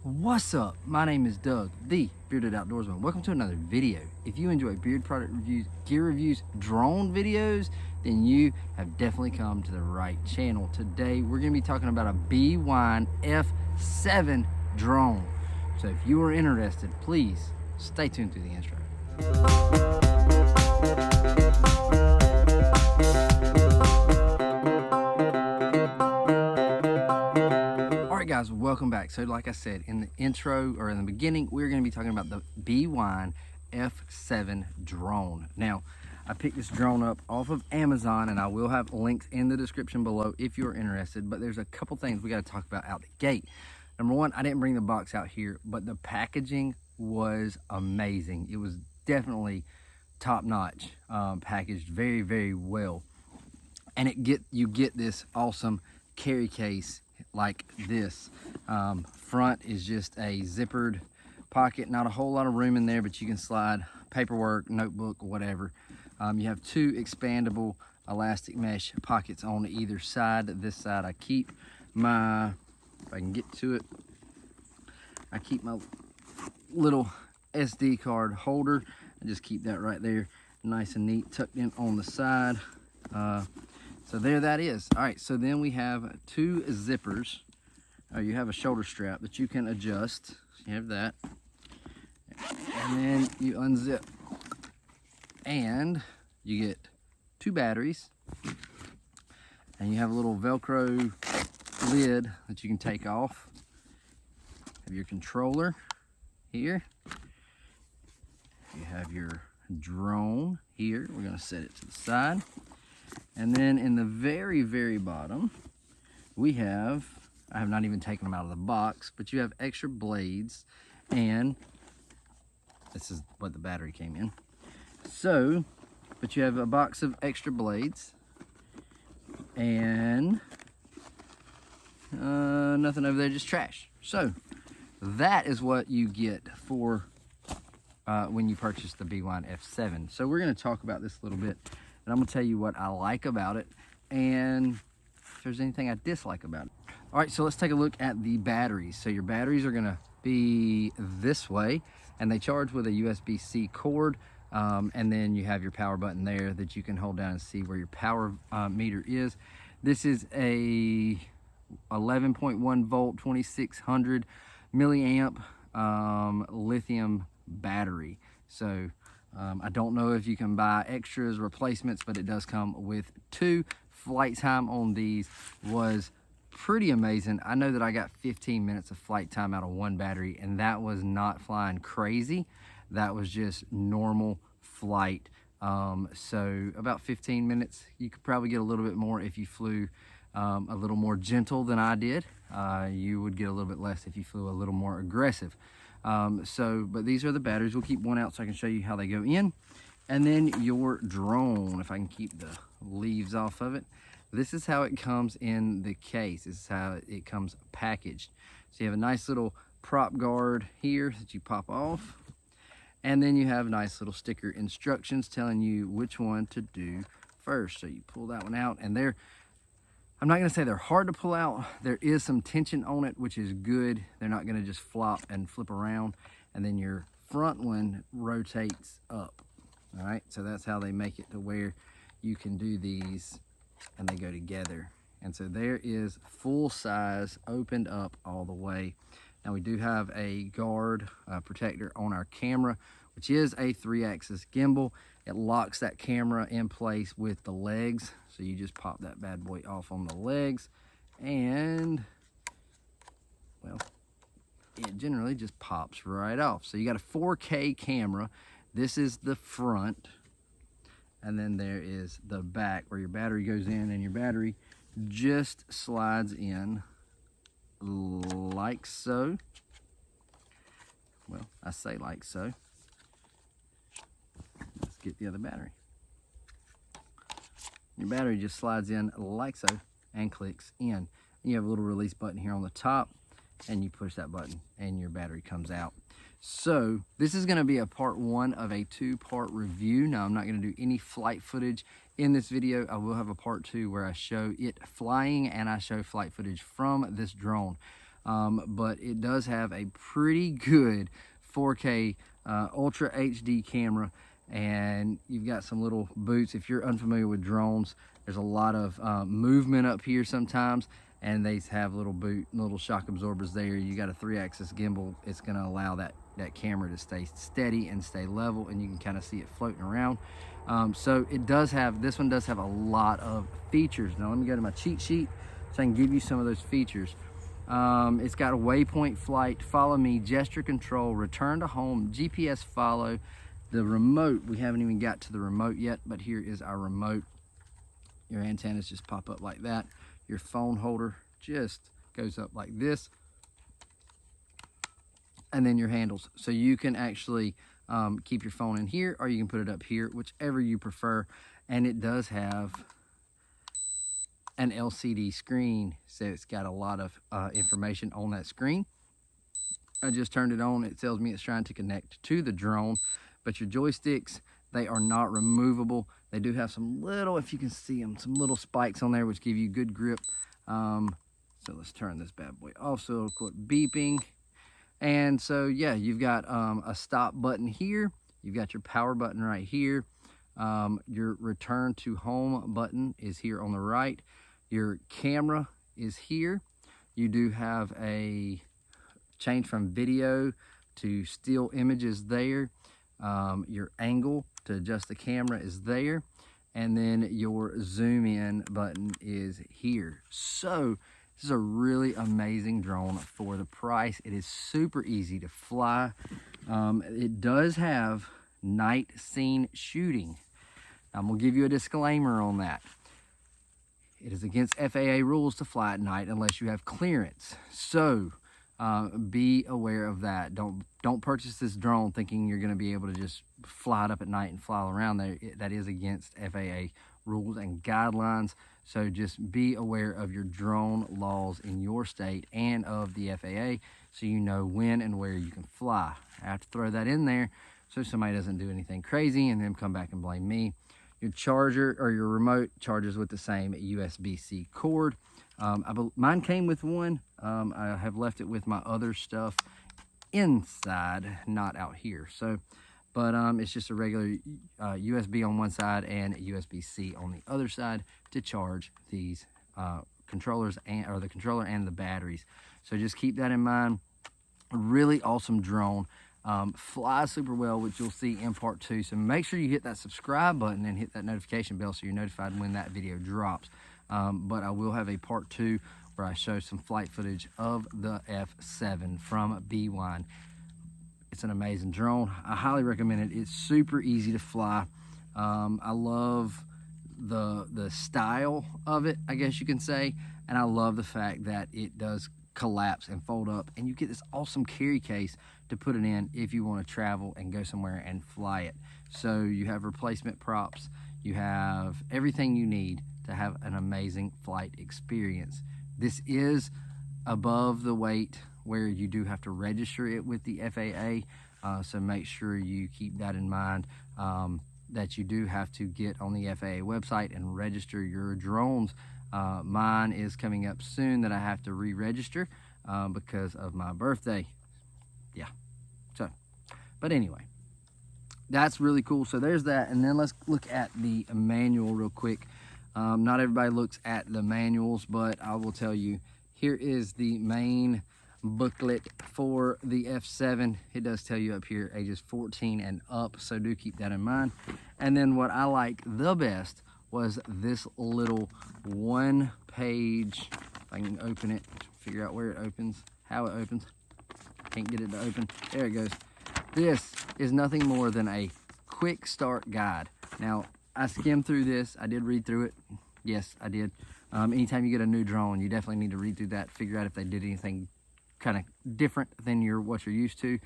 What's up? My name is Doug, the Bearded Outdoorsman. Welcome to another video. If you enjoy beard product reviews, gear reviews, drone videos, then you have definitely come to the right channel. Today, we're gonna be talking about a Bwine F7 drone. So if you are interested, please stay tuned through the intro. Guys, welcome back. So like I said in the intro, or in the beginning, we're going to be talking about the Bwine F7 drone. Now, I picked this drone up off of Amazon, and I will have links in the description below if you're interested, but there's a couple things we got to talk about out the gate. Number one, I didn't bring the box out here, but the packaging was amazing. It was definitely top-notch, packaged very, very well. And you get this awesome carry case like this. Front is just a zippered pocket, not a whole lot of room in there, but you can slide paperwork, notebook, whatever. You have two expandable elastic mesh pockets on either side. This side I keep my, if I can get to it, I keep my little SD card holder. I just keep that right there, nice and neat, tucked in on the side. So there that is. All right, so then we have two zippers. You have a shoulder strap that you can adjust. So you have that. And then you unzip. And you get two batteries. And you have a little Velcro lid that you can take off. Have your controller here. You have your drone here. We're gonna set it to the side. And then in the very, very bottom, we have, I have not even taken them out of the box, but you have extra blades, and this is what the battery came in. So, but you have a box of extra blades, and nothing over there, just trash. So, that is what you get for when you purchase the Bwine F7. So we're gonna talk about this a little bit. And I'm gonna tell you what I like about it and if there's anything I dislike about it. All right, so let's take a look at the batteries. So your batteries are gonna be this way, and they charge with a USB-C cord, and then you have your power button there that you can hold down and see where your power meter is. This is a 11.1 volt, 2600 milliamp lithium battery. So I don't know if you can buy extras, replacements, but it does come with two. Flight time on these was pretty amazing. I know that I got 15 minutes of flight time out of one battery, and that was not flying crazy. That was just normal flight. So about 15 minutes. You could probably get a little bit more if you flew a little more gentle than I did. You would get a little bit less if you flew a little more aggressive. But these are the batteries. We'll keep one out so I can show you how they go in. And then your drone, if I can keep the leaves off of it. This is how it comes in the case. This is how it comes packaged. So you have a nice little prop guard here that you pop off. And then you have nice little sticker instructions telling you which one to do first. So you pull that one out, and I'm not gonna say they're hard to pull out. There is some tension on it, which is good. They're not gonna just flop and flip around. And then your front one rotates up. All right, so that's how they make it to where you can do these and they go together. And so there is full size, opened up all the way. Now we do have a guard protector on our camera, which is a 3-axis gimbal. It locks that camera in place with the legs. So you just pop that bad boy off on the legs, and well, it generally just pops right off. So you got a 4K camera. This is the front, and then there is the back where your battery goes in, and your battery just slides in like so. Well, I say like so. Let's get the other battery. Your battery just slides in like so and clicks in. And you have a little release button here on the top, and you push that button and your battery comes out. So this is going to be a part one of a two-part review. Now, I'm not going to do any flight footage in this video. I will have a part two where I show it flying and I show flight footage from this drone. but it does have a pretty good 4K Ultra HD camera, and you've got some little boots. If you're unfamiliar with drones, there's a lot of movement up here sometimes, and they have little shock absorbers there. You got a 3-axis gimbal. It's going to allow that camera to stay steady and stay level, and you can kind of see it floating around. So this one does have a lot of features. Now let me go to my cheat sheet so I can give you some of those features. It's got a waypoint flight, follow me, gesture control, return to home, GPS follow. The remote, we haven't even got to the remote yet, but here is our remote. Your antennas just pop up like that. Your phone holder just goes up like this. And then your handles. So you can actually keep your phone in here, or you can put it up here, whichever you prefer. And it does have an LCD screen, so it's got a lot of information on that screen. I just turned it on. It tells me it's trying to connect to the drone, but your joysticks, they are not removable. They do have some little, if you can see them, some little spikes on there which give you good grip. So let's turn this bad boy off so it'll quit beeping. And so yeah, you've got a stop button here. You've got your power button right here. Your return to home button is here on the right. Your camera is here. You do have a change from video to still images there. Your angle to adjust the camera is there. And then your zoom in button is here. So this is a really amazing drone for the price. It is super easy to fly. It does have night scene shooting. I'm gonna give you a disclaimer on that. It is against FAA rules to fly at night unless you have clearance. So be aware of that. Don't purchase this drone thinking you're gonna be able to just fly it up at night and fly around there. That is against FAA rules and guidelines. So just be aware of your drone laws in your state and of the FAA so you know when and where you can fly. I have to throw that in there so somebody doesn't do anything crazy and then come back and blame me. Your charger or your remote charges with the same USB-C cord. Mine came with one. I have left it with my other stuff inside, not out here. So, but it's just a regular USB on one side and USB-C on the other side to charge these controllers or the controller and the batteries. So just keep that in mind. A really awesome drone. Flies super well, which you'll see in part 2. So make sure you hit that subscribe button and hit that notification bell so you're notified when that video drops. But I will have a part 2 where I show some flight footage of the F7 from Bwine. It's an amazing drone. I highly recommend it. It's super easy to fly. I love the style of it, I guess you can say, and I love the fact that it does collapse and fold up, and you get this awesome carry case to put it in if you want to travel and go somewhere and fly it. So you have replacement props, you have everything you need to have an amazing flight experience. This is above the weight where you do have to register it with the FAA, so make sure you keep that in mind, that you do have to get on the FAA website and register your drones. Mine is coming up soon that I have to re-register because of my birthday. Yeah, so, but anyway, that's really cool. So there's that, and then let's look at the manual real quick. Not everybody looks at the manuals, but I will tell you, here is the main booklet for the F7. It does tell you up here ages 14 and up, so do keep that in mind. And then what I like the best was this little one-page, if I can open it, figure out where it opens, how it opens. Can't get it to open. There it goes. This is nothing more than a quick start guide. Now, I skimmed through this. I did read through it. Yes, I did. Anytime you get a new drone, you definitely need to read through that, figure out if they did anything kind of different than what you're used to.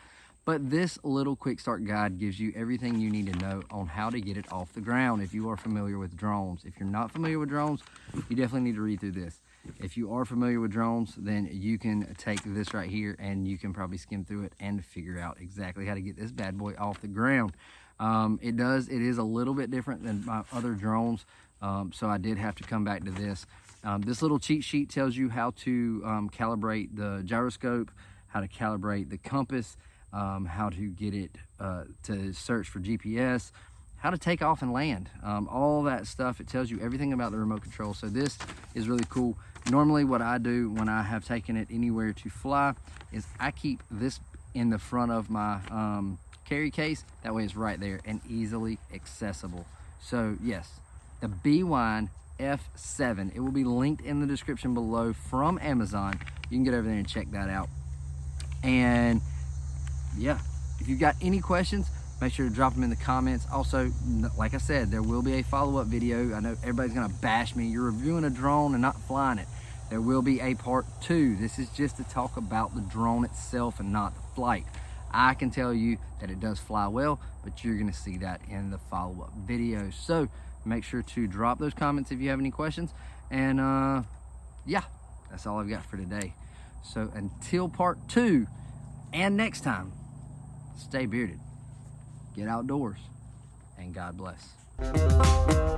But this little quick start guide gives you everything you need to know on how to get it off the ground if you are familiar with drones. If you're not familiar with drones, you definitely need to read through this. If you are familiar with drones, then you can take this right here and you can probably skim through it and figure out exactly how to get this bad boy off the ground. It is a little bit different than my other drones, so I did have to come back to this. This little cheat sheet tells you how to calibrate the gyroscope, how to calibrate the compass, how to get it to search for GPS, how to take off and land, all that stuff. It tells you everything about the remote control. So this is really cool. Normally what I do when I have taken it anywhere to fly is I keep this in the front of my carry case. That way it's right there and easily accessible. So yes, the Bwine F7, it will be linked in the description below from Amazon. You can get over there and check that out. And yeah, if you've got any questions, make sure to drop them in the comments. Also, like I said, there will be a follow-up video. I know everybody's gonna bash me. You're reviewing a drone and not flying it. There will be a part 2. This is just to talk about the drone itself and not the flight. I can tell you that it does fly well, but you're gonna see that in the follow-up video. So make sure to drop those comments if you have any questions. And yeah, that's all I've got for today. So until part 2 and next time, stay bearded, get outdoors, and God bless.